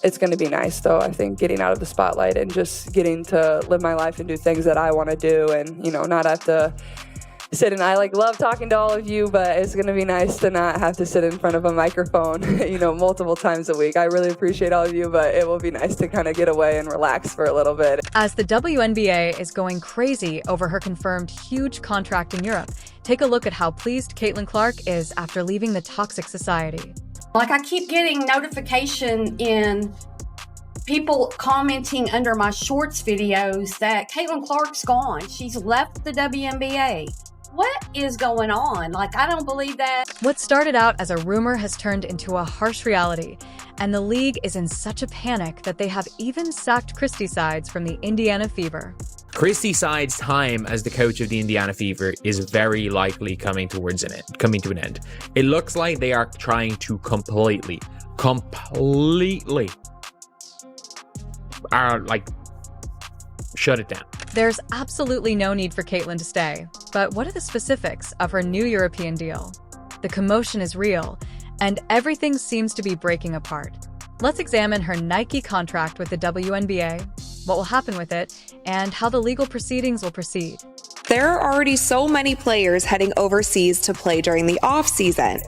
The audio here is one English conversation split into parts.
It's going to be nice, though, I think, getting out of the spotlight and just getting to live my life and do things that I want to do and, not have to sit and I love talking to all of you, but it's going to be nice to not have to sit in front of a microphone, multiple times a week. I really appreciate all of you, but it will be nice to kind of get away and relax for a little bit. As the WNBA is going crazy over her confirmed huge contract in Europe, take a look at how pleased Caitlin Clark is after leaving the toxic society. I keep getting notification in people commenting under my shorts videos that Caitlin Clark's gone. She's left the WNBA. What is going on? I don't believe that. What started out as a rumor has turned into a harsh reality, and the league is in such a panic that they have even sacked Christy Sides from the Indiana Fever. Christy Sides' time as the coach of the Indiana Fever is very likely coming to an end. It looks like they are trying to completely shut it down. There's absolutely no need for Caitlin to stay, but what are the specifics of her new European deal? The commotion is real, and everything seems to be breaking apart. Let's examine her Nike contract with the WNBA, what will happen with it, and how the legal proceedings will proceed. There are already so many players heading overseas to play during the off-season.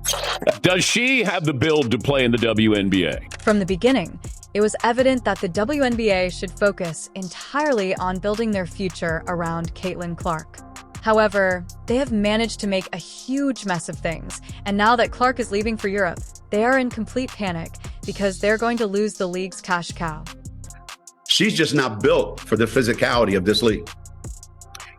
Does she have the build to play in the WNBA? From the beginning, it was evident that the WNBA should focus entirely on building their future around Caitlin Clark. However, they have managed to make a huge mess of things, and now that Clark is leaving for Europe, they are in complete panic because they're going to lose the league's cash cow. She's just not built for the physicality of this league.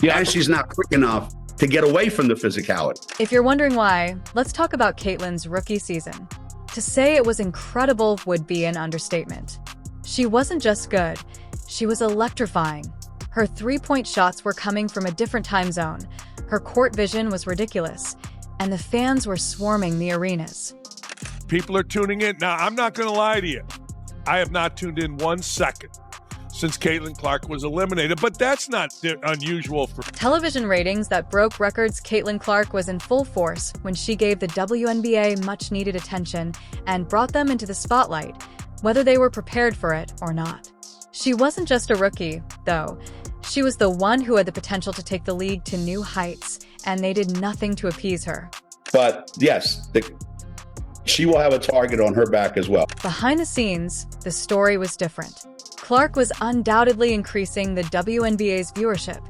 Yeah, and she's not quick enough to get away from the physicality. If you're wondering why, let's talk about Caitlin's rookie season. To say it was incredible would be an understatement. She wasn't just good, she was electrifying. Her three-point shots were coming from a different time zone, her court vision was ridiculous, and the fans were swarming the arenas. People are tuning in. Now, I'm not going to lie to you. I have not tuned in 1 second since Caitlin Clark was eliminated, but that's not unusual for television ratings that broke records. Caitlin Clark was in full force when she gave the WNBA much-needed attention and brought them into the spotlight, whether they were prepared for it or not. She wasn't just a rookie, though. She was the one who had the potential to take the league to new heights, and they did nothing to appease her. But yes, she will have a target on her back as well. Behind the scenes, the story was different. Clark was undoubtedly increasing the WNBA's viewership,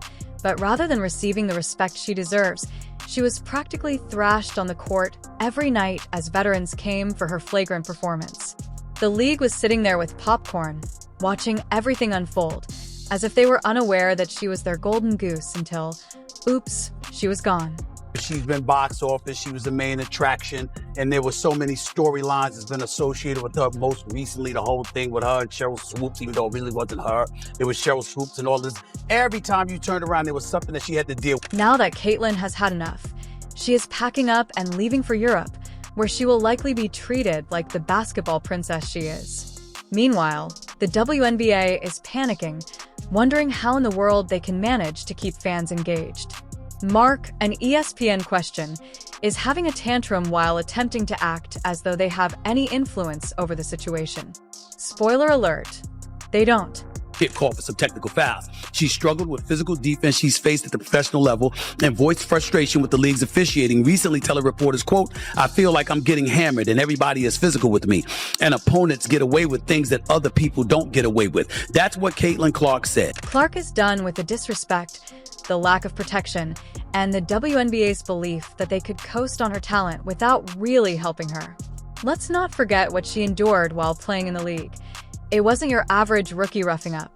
but rather than receiving the respect she deserves, she was practically thrashed on the court every night as veterans came for her flagrant performance. The league was sitting there with popcorn, watching everything unfold, as if they were unaware that she was their golden goose until, oops, she was gone. She's been box office, she was the main attraction, and there were so many storylines that's been associated with her. Most recently, the whole thing with her and Cheryl Swoops, even though it really wasn't her. It was Cheryl Swoops and all this. Every time you turned around, there was something that she had to deal with. Now that Caitlin has had enough, she is packing up and leaving for Europe, where she will likely be treated like the basketball princess she is. Meanwhile, the WNBA is panicking, wondering how in the world they can manage to keep fans engaged. Mark, an ESPN question, is having a tantrum while attempting to act as though they have any influence over the situation. Spoiler alert, they don't. Get caught for some technical fouls. She struggled with physical defense she's faced at the professional level and voiced frustration with the league's officiating, recently telling reporters, quote, "I feel like I'm getting hammered and everybody is physical with me, and opponents get away with things that other people don't get away with." That's what Caitlin Clark said. Clark is done with the disrespect, the lack of protection, and the WNBA's belief that they could coast on her talent without really helping her. Let's not forget what she endured while playing in the league. It wasn't your average rookie roughing up.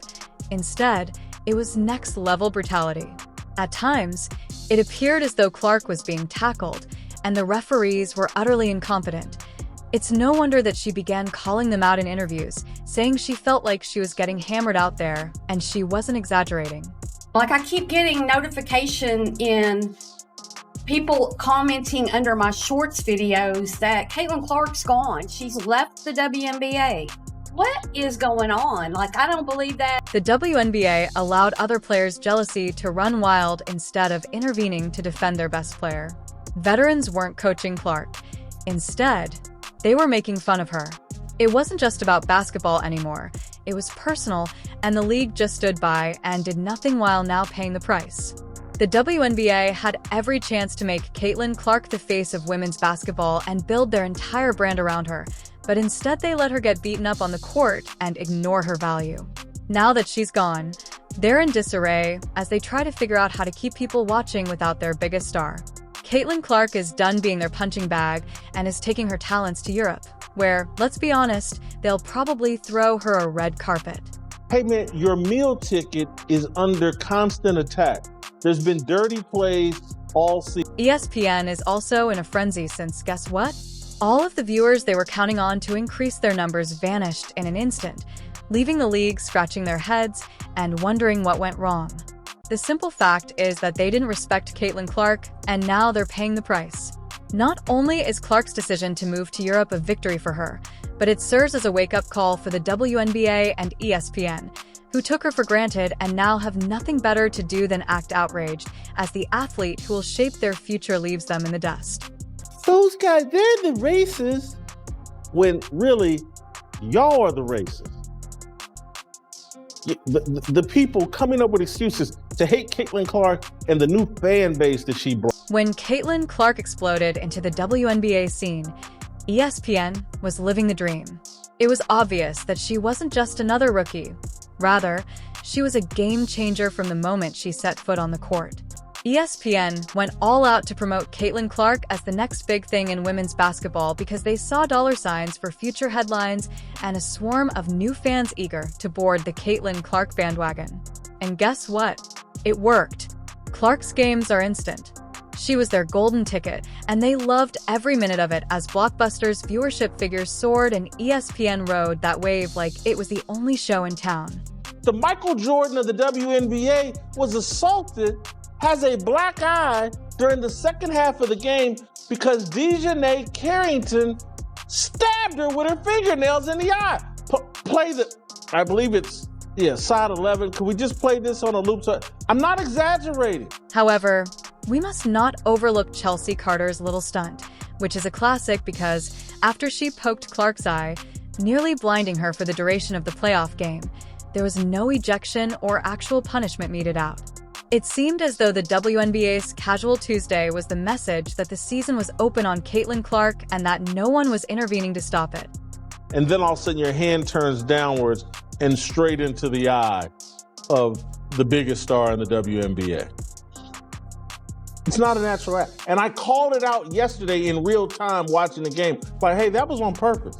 Instead, it was next-level brutality. At times, it appeared as though Clark was being tackled, and the referees were utterly incompetent. It's no wonder that she began calling them out in interviews, saying she felt like she was getting hammered out there, and she wasn't exaggerating. I keep getting notification in people commenting under my shorts videos that Caitlin Clark's gone. She's left the WNBA. What is going on? I don't believe that. The WNBA allowed other players' jealousy to run wild instead of intervening to defend their best player. Veterans weren't coaching Clark. Instead, they were making fun of her. It wasn't just about basketball anymore. It was personal, and the league just stood by and did nothing while now paying the price. The WNBA had every chance to make Caitlin Clark the face of women's basketball and build their entire brand around her, but instead they let her get beaten up on the court and ignore her value. Now that she's gone, they're in disarray as they try to figure out how to keep people watching without their biggest star. Caitlin Clark is done being their punching bag and is taking her talents to Europe, where, let's be honest, they'll probably throw her a red carpet. Hey man, your meal ticket is under constant attack. There's been dirty plays all season. ESPN is also in a frenzy since, guess what? All of the viewers they were counting on to increase their numbers vanished in an instant, leaving the league scratching their heads and wondering what went wrong. The simple fact is that they didn't respect Caitlin Clark, and now they're paying the price. Not only is Clark's decision to move to Europe a victory for her, but it serves as a wake-up call for the WNBA and ESPN, who took her for granted and now have nothing better to do than act outraged as the athlete who will shape their future leaves them in the dust. Those guys, they're the racists when really y'all are the racists. The people coming up with excuses to hate Caitlin Clark and the new fan base that she brought. When Caitlin Clark exploded into the WNBA scene, ESPN was living the dream. It was obvious that she wasn't just another rookie. Rather, she was a game changer from the moment she set foot on the court. ESPN went all out to promote Caitlin Clark as the next big thing in women's basketball because they saw dollar signs for future headlines and a swarm of new fans eager to board the Caitlin Clark bandwagon. And guess what? It worked. Clark's games are instant. She was their golden ticket, and they loved every minute of it as Blockbuster's viewership figures soared and ESPN rode that wave like it was the only show in town. The Michael Jordan of the WNBA was assaulted, has a black eye during the second half of the game because Dejanay Carrington stabbed her with her fingernails in the eye. Play the, I believe it's, side 11. Could we just play this on a loop? I'm not exaggerating. However, we must not overlook Chelsea Carter's little stunt, which is a classic because after she poked Clark's eye, nearly blinding her for the duration of the playoff game, there was no ejection or actual punishment meted out. It seemed as though the WNBA's Casual Tuesday was the message that the season was open on Caitlin Clark and that no one was intervening to stop it. And then all of a sudden your hand turns downwards and straight into the eye of the biggest star in the WNBA. It's not a natural act. And I called it out yesterday in real time watching the game. Like, hey, that was on purpose.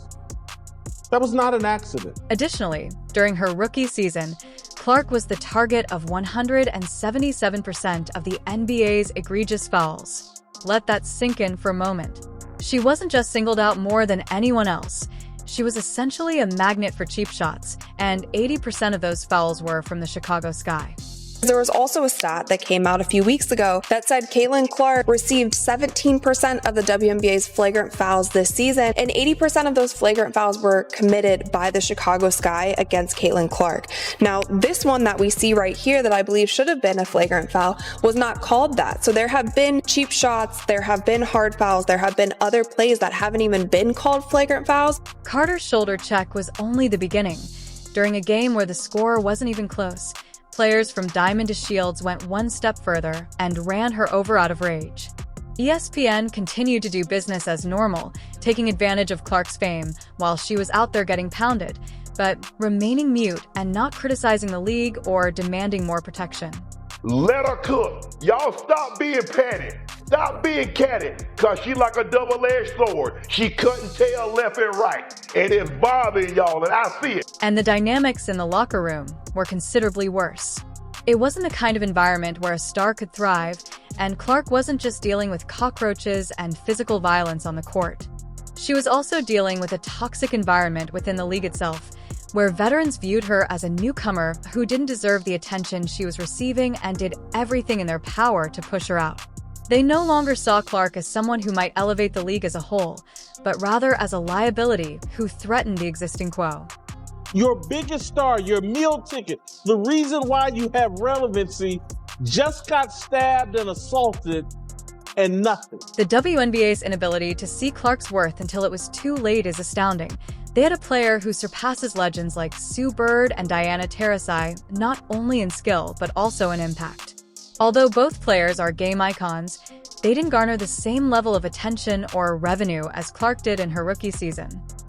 That was not an accident. Additionally, during her rookie season, Clark was the target of 177% of the NBA's egregious fouls. Let that sink in for a moment. She wasn't just singled out more than anyone else. She was essentially a magnet for cheap shots, and 80% of those fouls were from the Chicago Sky. There was also a stat that came out a few weeks ago that said Caitlin Clark received 17% of the WNBA's flagrant fouls this season, and 80% of those flagrant fouls were committed by the Chicago Sky against Caitlin Clark. Now, this one that we see right here that I believe should have been a flagrant foul was not called that. So there have been cheap shots, there have been hard fouls, there have been other plays that haven't even been called flagrant fouls. Carter's shoulder check was only the beginning. During a game where the score wasn't even close, players from Diamond to Shields went one step further and ran her over out of rage. ESPN continued to do business as normal, taking advantage of Clark's fame while she was out there getting pounded, but remaining mute and not criticizing the league or demanding more protection. Let her cook. Y'all stop being petty. Stop being catty, because she like a double-edged sword. She cutting tail left and right, and it's bothering y'all, and I see it. And the dynamics in the locker room were considerably worse. It wasn't the kind of environment where a star could thrive, and Clark wasn't just dealing with cockroaches and physical violence on the court. She was also dealing with a toxic environment within the league itself, where veterans viewed her as a newcomer who didn't deserve the attention she was receiving and did everything in their power to push her out. They no longer saw Clark as someone who might elevate the league as a whole, but rather as a liability who threatened the existing quo. Your biggest star, your meal ticket, the reason why you have relevancy, just got stabbed and assaulted and nothing. The WNBA's inability to see Clark's worth until it was too late is astounding, They had a player who surpasses legends like Sue Bird and Diana Taurasi, not only in skill, but also in impact. Although both players are game icons, they didn't garner the same level of attention or revenue as Clark did in her rookie season.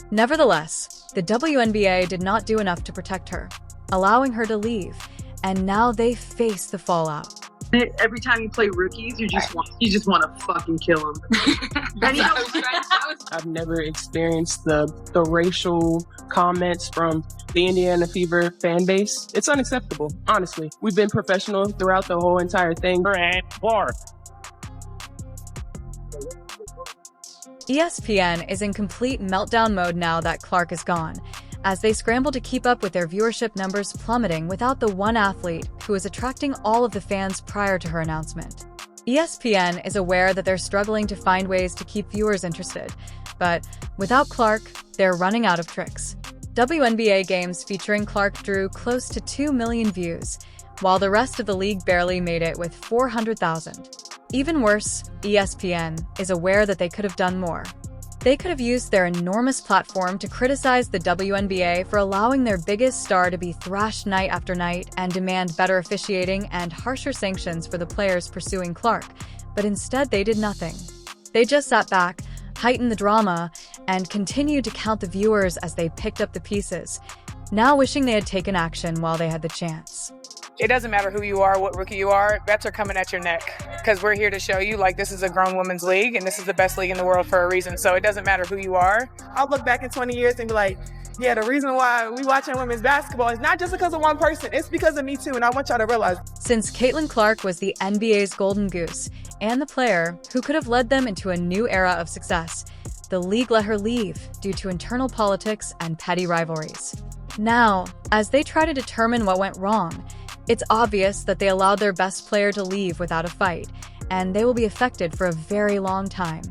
Nevertheless, the WNBA did not do enough to protect her, allowing her to leave, and now they face the fallout. Every time you play rookies, you just want to fucking kill them. I've never experienced the racial comments from the Indiana Fever fan base. It's unacceptable, honestly. We've been professional throughout the whole entire thing. ESPN is in complete meltdown mode now that Clark is gone, as they scramble to keep up with their viewership numbers plummeting without the one athlete who was attracting all of the fans prior to her announcement. ESPN is aware that they're struggling to find ways to keep viewers interested, but without Clark, they're running out of tricks. WNBA games featuring Clark drew close to 2 million views, while the rest of the league barely made it with 400,000. Even worse, ESPN is aware that they could have done more. They could have used their enormous platform to criticize the WNBA for allowing their biggest star to be thrashed night after night and demand better officiating and harsher sanctions for the players pursuing Clark, but instead they did nothing. They just sat back, heightened the drama, and continued to count the viewers as they picked up the pieces, now wishing they had taken action while they had the chance. It doesn't matter who you are, what rookie you are, bets are coming at your neck because we're here to show you like this is a grown women's league and this is the best league in the world for a reason. So it doesn't matter who you are. I'll look back in 20 years and be like, yeah, the reason why we watching women's basketball is not just because of one person, it's because of me too, and I want y'all to realize. Since Caitlin Clark was the NBA's golden goose and the player who could have led them into a new era of success, the league let her leave due to internal politics and petty rivalries. Now, as they try to determine what went wrong, it's obvious that they allowed their best player to leave without a fight, and they will be affected for a very long time.